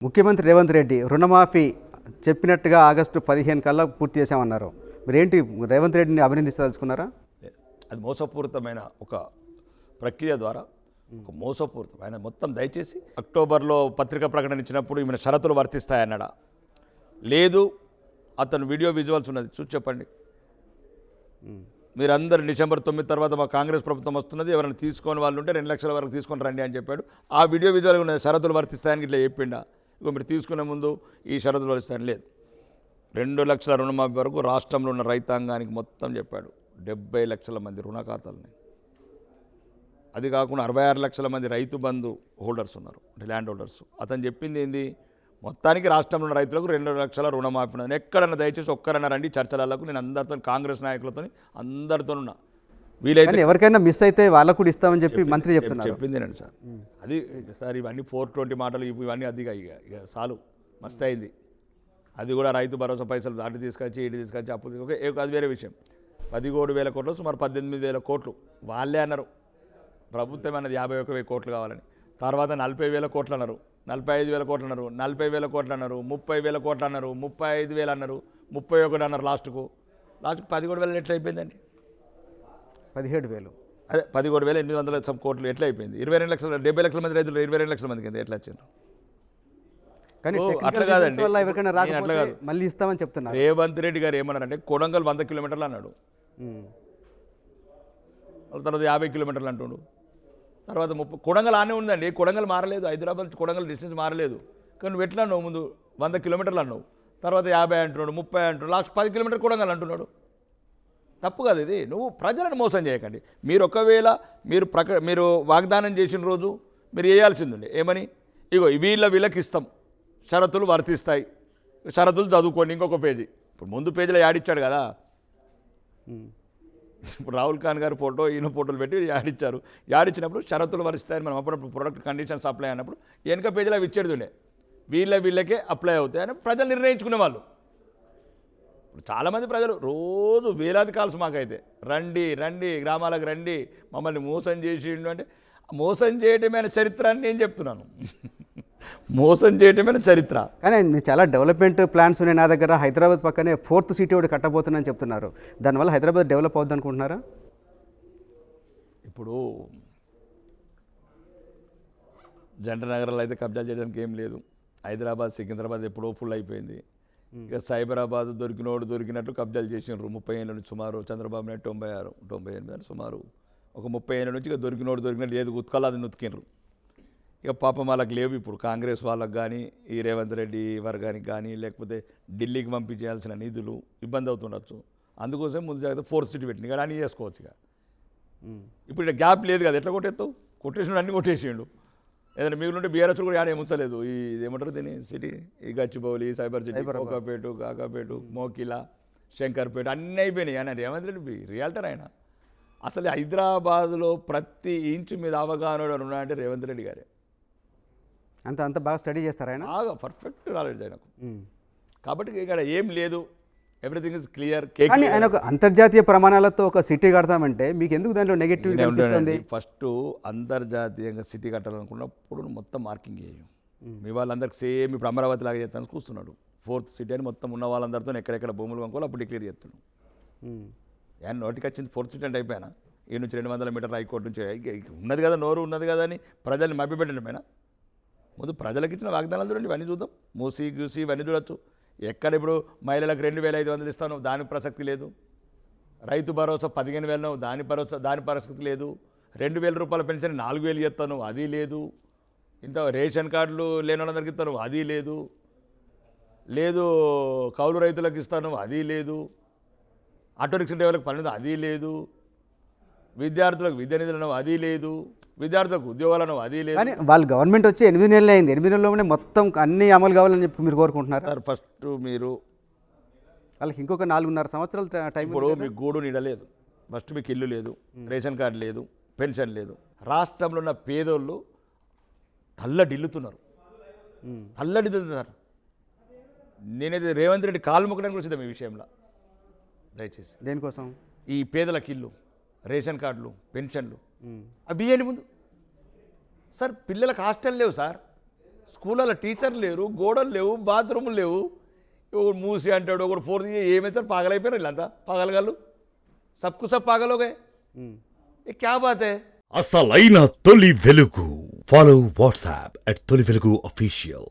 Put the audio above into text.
ముఖ్యమంత్రి రేవంత్ రెడ్డి రుణమాఫీ చెప్పినట్టుగా ఆగస్టు 15 కల్లా పూర్తి చేశామన్నారు. మీరేంటి రేవంత్ రెడ్డిని అభినందించదలుచుకున్నారా? అది మోసపూరితమైన ఒక ప్రక్రియ ద్వారా ఒక మోసపూరితం. ఆయన మొత్తం దయచేసి అక్టోబర్లో పత్రికా ప్రకటన ఇచ్చినప్పుడు ఈమె షరతులు వర్తిస్తాయన్నాడా? లేదు, అతను వీడియో విజువల్స్ ఉన్నది, చూసి చెప్పండి. మీరందరూ డిసెంబర్ 9 తర్వాత మా కాంగ్రెస్ ప్రభుత్వం వస్తున్నది, ఎవరైనా తీసుకొని వాళ్ళు ఉంటే 2 లక్షల వరకు తీసుకొని రండి అని చెప్పాడు. ఆ వీడియో విజువల్ ఉన్నది. షరతులు వర్తిస్తాయని ఇట్లా చెప్పిండా? ఇక మీరు తీసుకునే ముందు ఈ షరతులు వర్తిస్తాయని లేదు. 2 లక్షల రుణమాఫీ వరకు రాష్ట్రంలో ఉన్న రైతాంగానికి మొత్తం చెప్పాడు. 70 లక్షల మంది రుణ ఖాతాలని, అది కాకుండా 66 లక్షల మంది రైతు బంధు హోల్డర్స్ ఉన్నారు, ల్యాండ్ హోల్డర్స్. అతను చెప్పింది ఏంది? మొత్తానికి రాష్ట్రంలో ఉన్న రైతులకు 2 లక్షల రుణమాఫీ ఉన్నది. ఎక్కడన్నా దయచేసి ఒక్కరన్నా రండి చర్చలకు. నేను అందరితో, కాంగ్రెస్ నాయకులతో అందరితో ఉన్నా. వీలైతే ఎవరికైనా మిస్ అయితే వాళ్ళకు కూడా ఇస్తామని చెప్పి మంత్రి చెప్తున్నారు. చెప్పిందేనండి సార్. అది సార్ ఇవన్నీ 420 మాటలు ఇవన్నీ అదిగా ఇక చాలు, మస్తు అయింది. అది కూడా రైతు భరోసా పైసలు అటు తీసుకొచ్చి ఇటు తీసుకొచ్చి అప్పు తీసుకొచ్చి, అది వేరే విషయం. 17,000 కోట్లు, సుమారు 18,000 కోట్లు వాళ్ళే అన్నారు. ప్రభుత్వం అన్నది 51,000 కోట్లు కావాలని. తర్వాత 40,000 కోట్లు అన్నారు, 45,000 కోట్లు అన్నారు, 40,000 కోట్లు అన్నారు, 30,000 కోట్లు అన్నారు, 35,000 అన్నారు, 31 అన్నారు. లాస్ట్కు 17,000 ఎట్లా అయిపోయిందండి? 17,000 అదే 17,800 కోట్లు ఎట్లా అయిపోయింది? 22 లక్షల 70 లక్షల మంది రైతులు 22 లక్షల మందికి ఎట్లా వచ్చారు? కానీ అట్లా కాదండి, అట్లా కాదు, మళ్ళీ ఇస్తామని చెప్తున్నారు. రేవంత్ రెడ్డి గారు ఏమన్నారంటే కొడంగల్ 100 కిలోమీటర్లు అన్నాడు, తర్వాత 50 కిలోమీటర్లు అంటుండు, తర్వాత 30. కొడంగల్ ఆనే ఉందండి, కొడంగల్ మారలేదు. హైదరాబాద్ కొడంగల్ డిస్టెన్స్ మారలేదు. కానీ నువ్వు ఎట్లా అన్నావు? ముందు 100 కిలోమీటర్లు అన్నావు, తర్వాత 50 అంటున్నాడు, 30 అంటున్నాడు, లాస్ట్ 10 కిలోమీటర్ కొడంగల్ అంటున్నాడు. తప్పు కదా ఇది. నువ్వు ప్రజలను మోసం చేయకండి. మీరు ఒకవేళ మీరు వాగ్దానం చేసిన రోజు మీరు వేయాల్సింది ఉండే ఏమని? ఇగో వీళ్ళకి ఇస్తాం, షరతులు వర్తిస్తాయి, షరతులు చదువుకోండి. ఇంకొక పేజీ, ఇప్పుడు ముందు పేజీలో యాడిచ్చాడు కదా. ఇప్పుడు రాహుల్ ఖాన్ గారు ఫోటో, ఈయన ఫోటోలు పెట్టి యాడిచ్చారు. యాడిచ్చినప్పుడు షరతులు వర్తిస్తాయని మనం అప్పుడప్పుడు ప్రొడక్ట్ కండిషన్స్ అప్లై అయినప్పుడు వెనక పేజీలో అవి ఇచ్చేది ఉండే. వీళ్ళకే అప్లై అవుతాయి అని ప్రజలు నిర్ణయించుకునే వాళ్ళు. ఇప్పుడు చాలామంది ప్రజలు రోజు వేలాది కాల్స్ మాకైతే, రండి రండి గ్రామాలకు రండి, మమ్మల్ని మోసం చేసిండు అంటే, మోసం చేయటమైన చరిత్ర అని నేను చెప్తున్నాను. మోసం చేయటమైన చరిత్ర. కానీ చాలా డెవలప్మెంట్ ప్లాన్స్ ఉన్నాయి నా దగ్గర. హైదరాబాద్ పక్కనే 4th సిటీ ఒకటి కట్టబోతుందని చెప్తున్నారు. దానివల్ల హైదరాబాద్ డెవలప్ అవుద్ది అనుకుంటున్నారా? ఇప్పుడు జంట నగరాలు అయితే కబ్జా చేయడానికి ఏం లేదు. హైదరాబాద్, సికింద్రాబాద్ ఎప్పుడో ఫుల్ అయిపోయింది. ఇక సైబరాబాద్ దొరికినట్టు కబ్జాలు చేసినారు 30 ఏళ్ళ నుంచి. సుమారు చంద్రబాబు నాయుడు 98 సుమారు ఒక 30 ఏళ్ళ నుంచి ఇక దొరికినట్టు ఏది ఉత్కలు అది ఉతికినరు. ఇక పాపం వాళ్ళకి లేవు. ఇప్పుడు కాంగ్రెస్ వాళ్ళకి కానీ, ఈ రేవంత్ రెడ్డి వర్గానికి కానీ, లేకపోతే ఢిల్లీకి పంపించాల్సిన నిధులు ఇబ్బంది అవుతుండొచ్చు. అందుకోసం ముందు జాగ్రత్త 4th సిటీ పెట్టింది కదా, అన్నీ చేసుకోవచ్చు. ఇక ఇప్పుడు ఇక్కడ గ్యాప్ లేదు కదా, ఎట్లా కొట్టేస్తావు? కొట్టేసిండు, అన్నీ కొట్టేసిండు. ఏదైనా మిగిలింటే బీఆర్ఎస్ కూడా ఏమీ ఉంచలేదు. ఈ ఏమంటారు దీన్ని సిటీ, ఈ గచ్చిబౌలి, సైబర్ సిటీ, కోకాపేట, కాకాపేట, మోకిలా, శంకర్పేట అన్నీ అయిపోయినాయి. ఆయన రేవంత్ రెడ్డి రియాల్టర్. ఆయన అసలు హైదరాబాద్లో ప్రతి ఇంచు మీద అవగాహన ఉన్నాయంటే రేవంత్ రెడ్డి గారే. అంత బాగా స్టడీ చేస్తారు ఆయన, బాగా పర్ఫెక్ట్ నాలెడ్జ్ ఆయనకు. కాబట్టి ఇక్కడ ఏం లేదు, ఎవ్రీథింగ్ ఇస్ క్లియర్. కానీ ఆయన ఒక అంతర్జాతీయ ప్రమాణాలతో ఒక సిటీ కడతామంటే మీకు ఎందుకు దాంట్లో నెగటివ్ అనిపిస్తుంది? ఫస్ట్ అంతర్జాతీయంగా సిటీ కట్టాలనుకున్నప్పుడు మొత్తం మార్కింగ్ చేయు. మీ వాళ్ళందరికీ సేమ్ ఇప్పుడు అమరావతి లాగా చేస్తాను కూర్చున్నాడు. 4th సిటీ అని మొత్తం ఉన్న వాళ్ళందరితో ఎక్కడెక్కడ భూములు కొనుక్కోవాలి అప్పుడు డిక్లేర్ చేస్తాడు. ఆయన నోటికి వచ్చింది 4th సిటీ అంటే అయిపోయినా ఈ నుంచి 200 మీటర్ల హైకోర్టు నుంచి ఉన్నది కదా, నోరు ఉన్నది కదా అని ప్రజల్ని మభ్యపెట్టడమేనా? ముందు ప్రజలకు ఇచ్చిన వాగ్దానాలు చూడండి, ఇవన్నీ చూద్దాం. మూసి గూసి ఇవన్నీ చూడొచ్చు. ఎక్కడ ఇప్పుడు మహిళలకు 2,500 ఇస్తాను, దానికి ప్రసక్తి లేదు. రైతు భరోసా 15,000, దాని ప్రసక్తి లేదు. 2,000 రూపాయల పెన్షన్ 4,000 ఇస్తాను, అది లేదు. ఇంత రేషన్ కార్డులు లేని వాళ్ళందరికీ ఇస్తాను, అది లేదు. కౌలు రైతులకు ఇస్తాను, అది లేదు. ఆటో రిక్షా డ్రైవర్లకు పని, అది లేదు. విద్యార్థులకు విద్యా నిధులను, అది లేదు. విద్యార్థులకు ఉద్యోగాలను, అది లేదు. కానీ వాళ్ళు గవర్నమెంట్ వచ్చి 8 నెలలు అయింది. 8 నెలల్లోనే మొత్తం అన్ని అమలు కావాలని చెప్పి మీరు కోరుకుంటున్నారు సార్? ఫస్ట్ మీరు వాళ్ళకి ఇంకొక 4.5 సంవత్సరాలు టైం. ఇప్పుడు మీకు గూడు నీడలేదు, ఫస్ట్ మీకు ఇల్లు లేదు, రేషన్ కార్డు లేదు, పెన్షన్ లేదు. రాష్ట్రంలో ఉన్న పేదోళ్ళు తల్లడిల్లుతున్నారు. నేనైతే రేవంత్ రెడ్డి కాలు మొక్కడానికి కూడా సిద్ధం ఈ విషయంలో. దయచేసి దేనికోసం? ఈ పేదలకు ఇల్లు, రేషన్ కార్డులు, పెన్షన్లు అవి ఇవ్వండి ముందు. సార్ పిల్లలకు హాస్టల్ లేవు సార్, స్కూళ్ళలో టీచర్లు లేరు, గోడలు లేవు, బాత్రూములు లేవు. ఒకడు మూసి అంటాడు, ఒకడు ఫోర్త్ ఏమైతే పాగలైపోయారు వీళ్ళంతా పాగలగాళ్ళు. సబ్కు సబ్ పాగలోగే. ఏ క్యా బాత్ హై? అసలైన తొలి వెలుగు. ఫాలో వాట్సాప్ @తొలి వెలుగు అఫీషియల్.